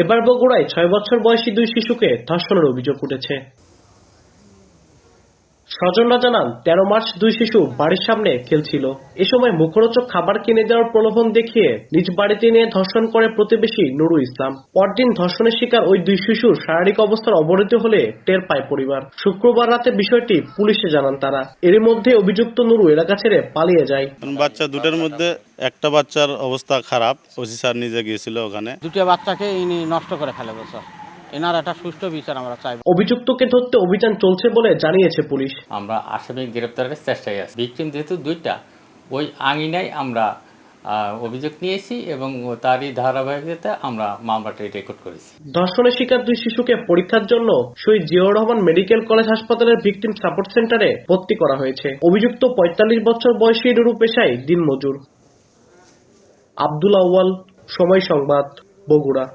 এবার বগুড়ায় 6 বছর বয়সী 2 শিশুকে ধর্ষণের অভিযোগ উঠেছে। স্বজনরা জানান, 13 মার্চ 2 শিশু বাড়ির সামনে খেলছিল। এ সময় মুখরোচক খাবার কিনে দেওয়ার প্রলোভন দেখিয়ে নিজ বাড়িতে নিয়ে ধর্ষণ করে প্রতিবেশী নুরুল ইসলাম। পরদিন ধর্ষণের শিকার ওই 2 শিশুর শারীরিক অবস্থার অবনতি হলে টের পায় পরিবার। শুক্রবার রাতে বিষয়টি পুলিশে জানান তারা। এর মধ্যে অভিযুক্ত নুরু এলাকা ছেড়ে পালিয়ে যায়। বাচ্চা দুটোর মধ্যে একটা বাচ্চার অবস্থা খারাপ, ওসি স্যার নিজে গিয়েছিল ওখানে। দুটো বাচ্চাকে ইনি নষ্ট করে ফেলে স্যার। এনার একটা সুষ্ঠু বিচার আমরা চাই। অভিযুক্তকে ধরতে অভিযান চলছে বলে জানিয়েছে পুলিশ। আমরা আসামি গ্রেপ্তারের চেষ্টায় আছি। ভিকটিম যেহেতু দুইটা, ওই আঙিনায় আমরা অভিযোগ নিয়েছি এবং তারই ধারাবাহিকতায় আমরা মামলাটি রেকর্ড করেছি। ধর্ষণের শিকার 2 শিশুকে পরীক্ষার জন্য শহীদ জিয়াউর রহমান মেডিকেল কলেজ হাসপাতালের ভিকটিম সাপোর্ট সেন্টারে ভর্তি করা হয়েছে। অভিযুক্ত 45 বছর বয়সী নুরু পেশায় দিনমজুর। আব্দুল আউয়াল, সময় সংবাদ, বগুড়া।